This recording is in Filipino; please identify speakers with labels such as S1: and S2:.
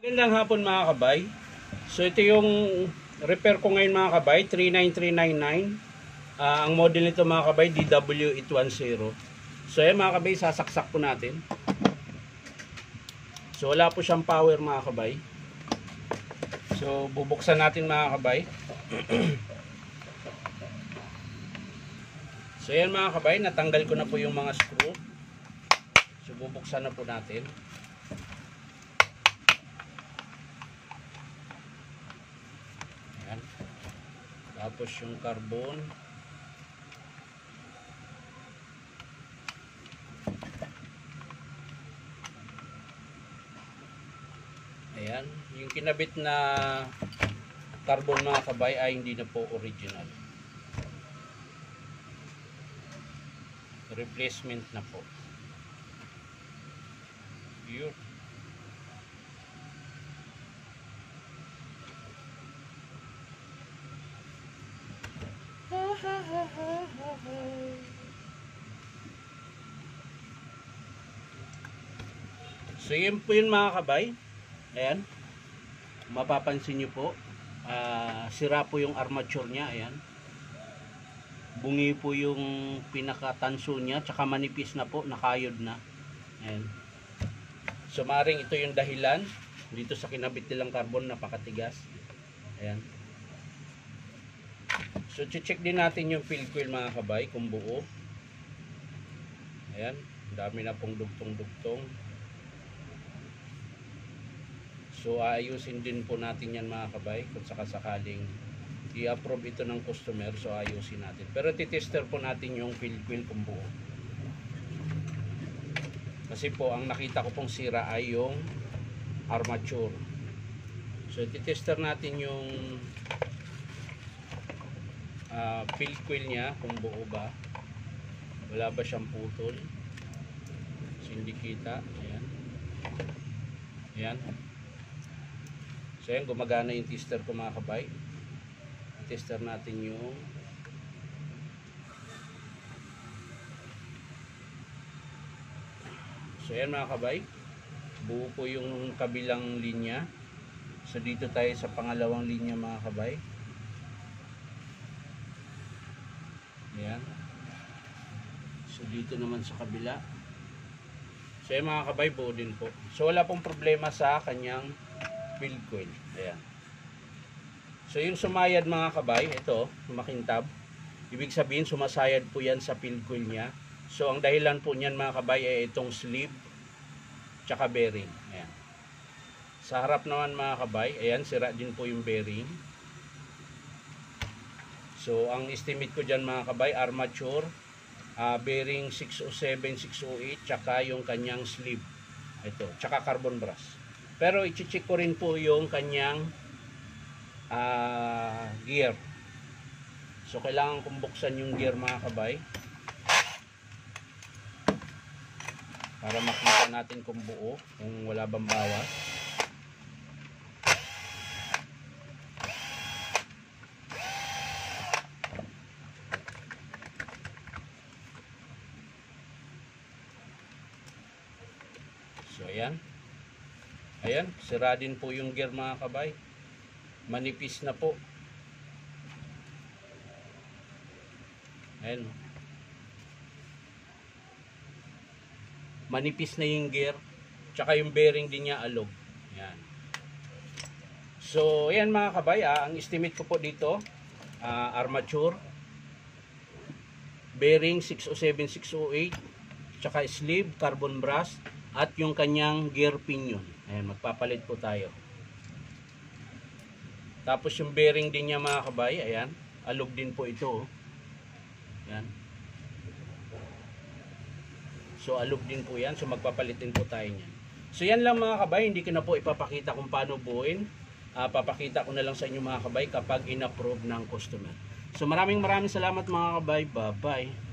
S1: Magandang hapon mga kabay. So ito yung repair ko ngayon mga kabay, 39399. Ang model nito mga kabay, DW810. So yan mga kabay, sasaksak po natin. So wala po siyang power mga kabay. So bubuksan natin mga kabay. So yan mga kabay, natanggal ko na po yung mga screw. So bubuksan na po natin. Ayan. Tapos yung carbon. Ayan, yung kinabit na carbon mga kabay ay hindi na po original. Replacement na po. Yun. So yun po yun mga kabay. Ayan. Mapapansin nyo po. Sira po yung armature nya. Ayan. Bungi po yung pinakatanso nya. Tsaka manipis na po. Nakayod na. Ayan. So maring ito yung dahilan. Dito sa kinabit nilang carbon. Napakatigas. Ayan. So check din natin yung field coil mga kabay. Kung buo. Ayan. Dami na pong dugtong-dugtong. So ayusin din po natin yan mga kabay kung sakasakaling i-approve ito ng customer. So ayusin natin. Pero titester po natin yung field coil kung buo. Kasi po ang nakita ko pong sira ay yung armature. So titester natin yung field coil nya kung buo ba. Wala ba siyang putol. So hindi kita. Ayan. Ayan. So yan, gumagana yung tester ko mga kabay. Tester natin yung so yan mga kabay. Buo po yung kabilang linya. So dito tayo sa pangalawang linya mga kabay. Ayan. So dito naman sa kabila. So yan mga kabay, buo din po. So wala pong problema sa kanyang field coil. Ayan. So yung sumayad mga kabay, ito, makintab. Ibig sabihin sumasayad po yan sa field coil nya. So ang dahilan po niyan mga kabay ay itong sleeve tsaka bearing. Ayan. Sa harap naman mga kabay, ayan, sira din po yung bearing. So ang estimate ko dyan mga kabay, armature, bearing 607, 608, tsaka yung kanyang sleeve. Ito, tsaka carbon brass. Pero i-check ko rin po yung kanyang gear. So kailangan kong buksan yung gear mga kabay para makita natin kung buo, kung wala bang bawas. So ayan. Ayan, sira din po yung gear mga kabay. Manipis na po. Ayan. Manipis na yung gear. Tsaka yung bearing din niya alog. Ayan. So, ayan mga kabay. Ang estimate ko po dito, armature, bearing 607, 608, tsaka sleeve, carbon brass, at yung kanyang gear pinion. Ayan, magpapalit po tayo. Tapos yung bearing din niya mga kabay, ayan, alog din po ito. Ayan. So alog din po yan, so magpapalit din po tayo niyan. So yan lang mga kabay, hindi ko na po ipapakita kung paano buuin. Papakita ko na lang sa inyo mga kabay kapag in-approve ng customer. So maraming salamat mga kabay, bye bye.